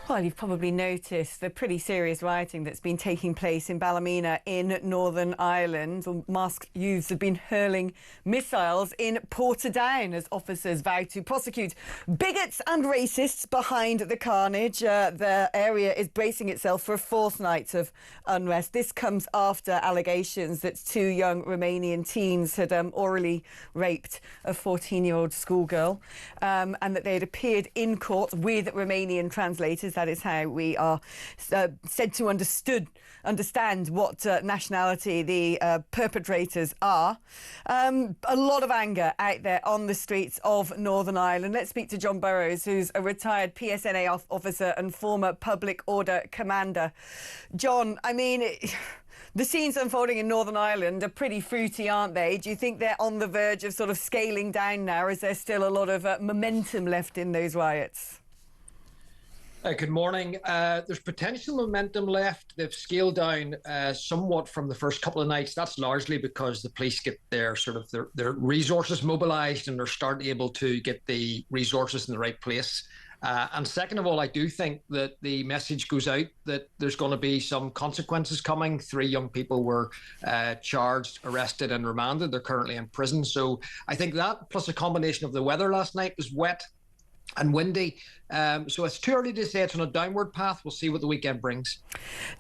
Well, you've probably noticed the pretty serious rioting that's been taking place in Ballymena in Northern Ireland. Masked youths have been hurling missiles in Portadown as officers vow to prosecute bigots and racists behind the carnage. The area is bracing itself for a fourth night of unrest. This comes after allegations that two young Romanian teens had orally raped a 14-year-old schoolgirl and that they had appeared in court with Romanian translators. That is how we are said to understand what nationality the perpetrators are. A lot of anger out there on the streets of Northern Ireland. Let's speak to Jon Burrows, who's a retired PSNI officer and former public order commander. Jon, I mean, the scenes unfolding in Northern Ireland are pretty fruity, aren't they? Do you think they're on the verge of sort of scaling down now, or is there still a lot of momentum left in those riots? Good morning. There's potential momentum left. They've scaled down somewhat from the first couple of nights. That's largely because the police get their resources mobilised and they're starting able to get the resources in the right place. And second of all, I do think that the message goes out that there's going to be some consequences coming. 3 young people were charged, arrested and remanded. They're currently in prison. So I think that, plus a combination of the weather last night was wet and windy. So it's too early to say it's on a downward path. We'll see what the weekend brings.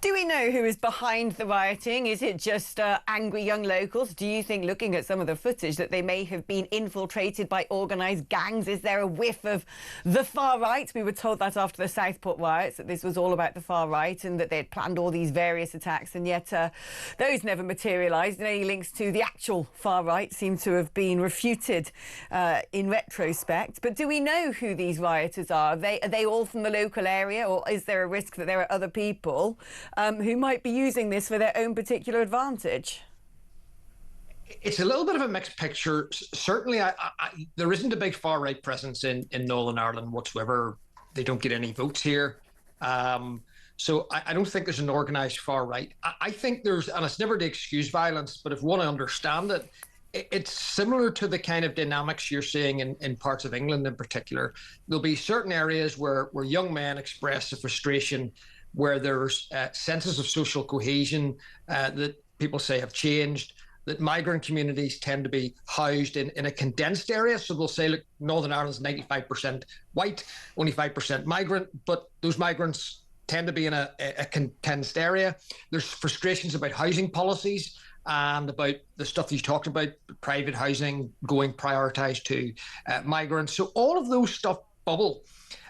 Do we know who is behind the rioting? Is it just angry young locals? Do you think, looking at some of the footage, that they may have been infiltrated by organised gangs? Is there a whiff of the far right? We were told that after the Southport riots, that this was all about the far right and that they had planned all these various attacks, and yet those never materialised. And any links to the actual far right seem to have been refuted in retrospect. But do we know who these rioters are? Are they all from the local area, or is there a risk that there are other people who might be using this for their own particular advantage? It's a little bit of a mixed picture. Certainly, there isn't a big far-right presence in Northern Ireland whatsoever. They don't get any votes here. So I don't think there's an organised far-right. I think there's, and it's never to excuse violence, but if we want to understand it, it's similar to the kind of dynamics you're seeing in parts of England in particular. There'll be certain areas where young men express a frustration, where there's senses of social cohesion that people say have changed, that migrant communities tend to be housed in a condensed area. So they'll say, look, Northern Ireland's 95% white, only 5% migrant, but those migrants tend to be in a condensed area. There's frustrations about housing policies and about the stuff you talked about, private housing going prioritised to migrants. So all of those stuff bubble.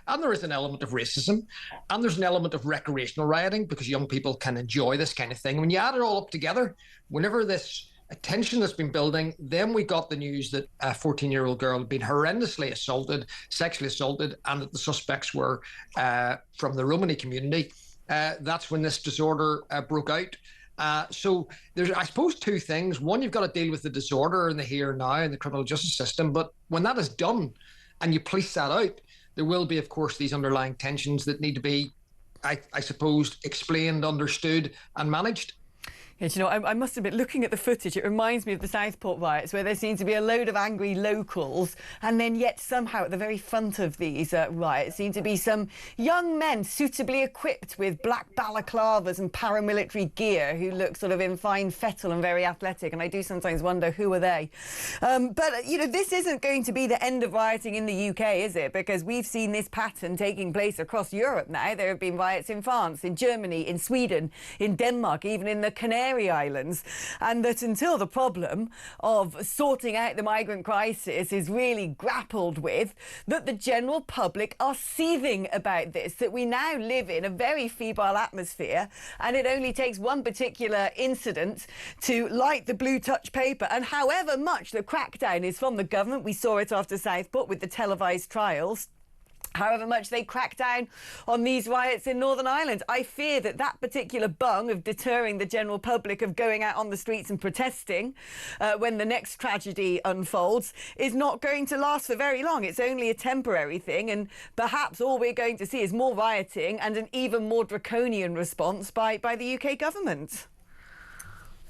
And there is an element of racism, and there's an element of recreational rioting, because young people can enjoy this kind of thing. When you add it all up together, whenever this tension that's been building, then we got the news that a 14-year-old girl had been horrendously assaulted, sexually assaulted, and that the suspects were from the Romani community. That's when this disorder broke out. So there's, I suppose, 2 things. One, you've got to deal with the disorder in the here and now in the criminal justice system. But when that is done and you police that out, there will be, of course, these underlying tensions that need to be, I suppose, explained, understood and managed. Yes, you know, I must admit, looking at the footage, it reminds me of the Southport riots, where there seems to be a load of angry locals, and then yet somehow at the very front of these riots seem to be some young men suitably equipped with black balaclavas and paramilitary gear who look sort of in fine fettle and very athletic, and I do sometimes wonder, who are they? But, you know, this isn't going to be the end of rioting in the UK, is it? Because we've seen this pattern taking place across Europe now. There have been riots in France, in Germany, in Sweden, in Denmark, even in the Canary Islands, and that until the problem of sorting out the migrant crisis is really grappled with, that the general public are seething about this, that we now live in a very febrile atmosphere, and it only takes one particular incident to light the blue touch paper. And however much the crackdown is from the government, we saw it after Southport with the televised trials, however much they crack down on these riots in Northern Ireland, I fear that that particular bung of deterring the general public of going out on the streets and protesting when the next tragedy unfolds is not going to last for very long. It's only a temporary thing, and perhaps all we're going to see is more rioting and an even more draconian response by the UK government.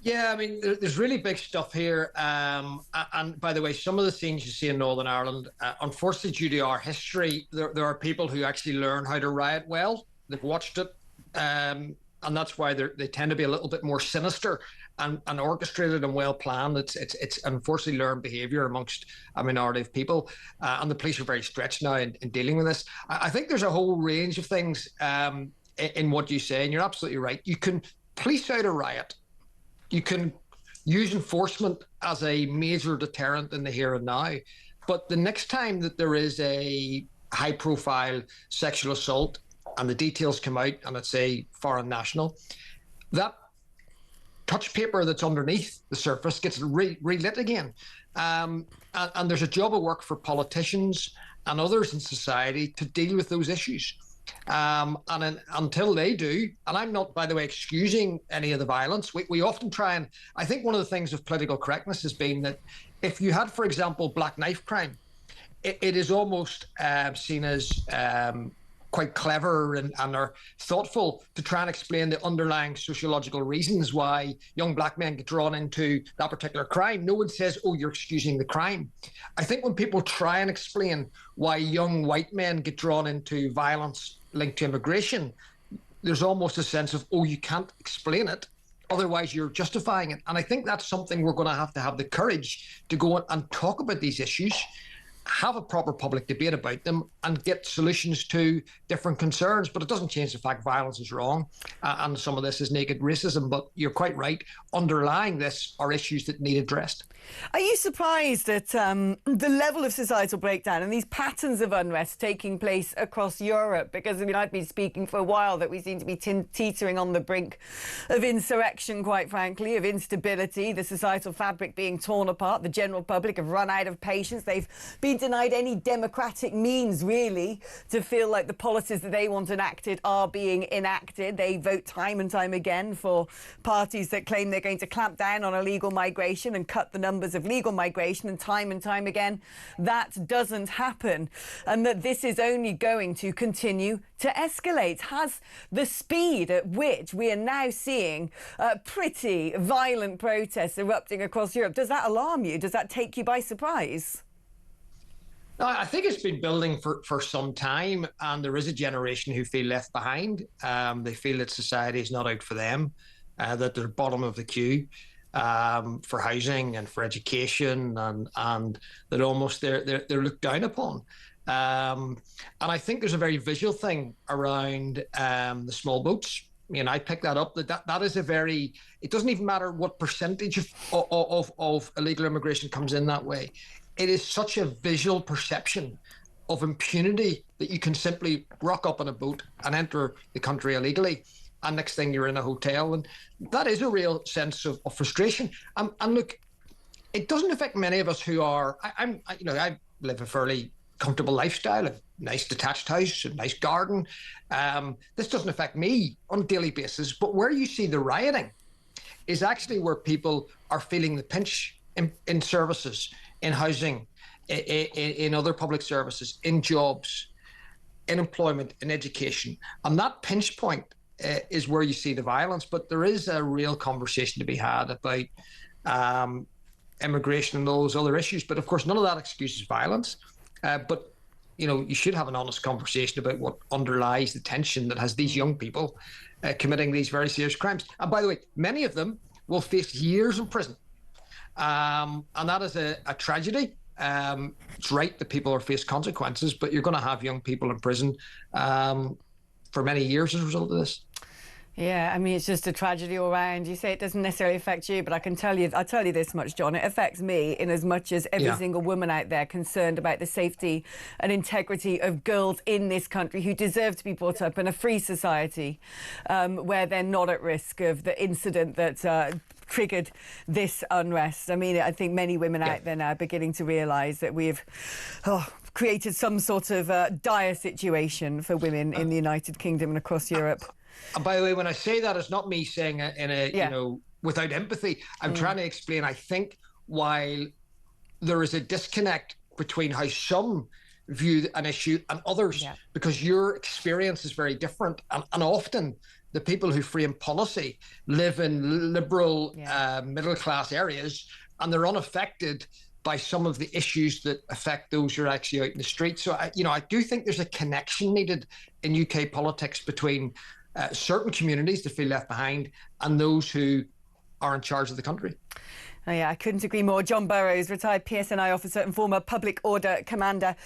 Yeah, I mean, there's really big stuff here. And by the way, some of the scenes you see in Northern Ireland, unfortunately, due to our history, there are people who actually learn how to riot well. they've watched it, and that's why they tend to be a little bit more sinister and orchestrated and well planned. It's unfortunately learned behaviour amongst a minority of people, and the police are very stretched now in dealing with this. I think there's a whole range of things in what you say, and you're absolutely right. You can police out a riot, you can use enforcement as a major deterrent in the here and now, but the next time that there is a high-profile sexual assault and the details come out and it's a foreign national, that touch paper that's underneath the surface gets relit again. And there's a job of work for politicians and others in society to deal with those issues. Until they do, and I'm not, by the way, excusing any of the violence, we often try and, I think one of the things of political correctness has been that if you had, for example, black knife crime, it is almost seen as quite clever and are thoughtful to try and explain the underlying sociological reasons why young black men get drawn into that particular crime. No one says, oh, you're excusing the crime. I think when people try and explain why young white men get drawn into violence linked to immigration, there's almost a sense of, oh, you can't explain it, otherwise you're justifying it. And I think that's something we're going to have the courage to go and talk about these issues, have a proper public debate about them, and get solutions to different concerns. But it doesn't change the fact violence is wrong, and some of this is naked racism. But you're quite right. Underlying this are issues that need addressed. Are you surprised at the level of societal breakdown and these patterns of unrest taking place across Europe? Because, I mean, I've been speaking for a while that we seem to be teetering on the brink of insurrection, quite frankly, of instability, the societal fabric being torn apart. The general public have run out of patience. They've been denied any democratic means, really, to feel like the policies that they want enacted are being enacted. They vote time and time again for parties that claim they're going to clamp down on illegal migration and cut the numbers of legal migration, and time again that doesn't happen, and that this is only going to continue to escalate. Has the speed at which we are now seeing pretty violent protests erupting across Europe, does that alarm you? Does that take you by surprise? No, I think it's been building for some time, and there is a generation who feel left behind. They feel that society is not out for them, that they're bottom of the queue for housing and for education, and that almost they're looked down upon. And I think there's a very visual thing around the small boats. You know, I picked that up. That is a very. It doesn't even matter what percentage of illegal immigration comes in that way. It is such a visual perception of impunity that you can simply rock up on a boat and enter the country illegally, and next thing you're in a hotel, and that is a real sense of frustration. And look, it doesn't affect many of us who are. I live a fairly comfortable lifestyle, a nice detached house, a nice garden. This doesn't affect me on a daily basis, but where you see the rioting is actually where people are feeling the pinch in services, in housing, in other public services, in jobs, in employment, in education. And that pinch point is where you see the violence. But there is a real conversation to be had about immigration and those other issues. But of course, none of that excuses violence. But you should have an honest conversation about what underlies the tension that has these young people committing these very serious crimes. And by the way, many of them will face years in prison. And that is a tragedy. It's right that people are faced consequences, but you're going to have young people in prison for many years as a result of this. Yeah, I mean, it's just a tragedy all round. You say it doesn't necessarily affect you, but I'll tell you this much, Jon. It affects me in as much as every single woman out there concerned about the safety and integrity of girls in this country who deserve to be brought up in a free society where they're not at risk of the incident that triggered this unrest. I mean, I think many women out there now are beginning to realise that we've created some sort of dire situation for women in the United Kingdom and across Europe. And by the way, when I say that, it's not me saying it in a without empathy. I'm trying to explain, I think, while there is a disconnect between how some view an issue and others, because your experience is very different. And often the people who frame policy live in liberal middle-class areas, and they're unaffected by some of the issues that affect those who are actually out in the street. So, I do think there's a connection needed in UK politics between certain communities that feel left behind and those who are in charge of the country. Oh yeah, I couldn't agree more. Jon Burrows, retired PSNI officer and former public order commander.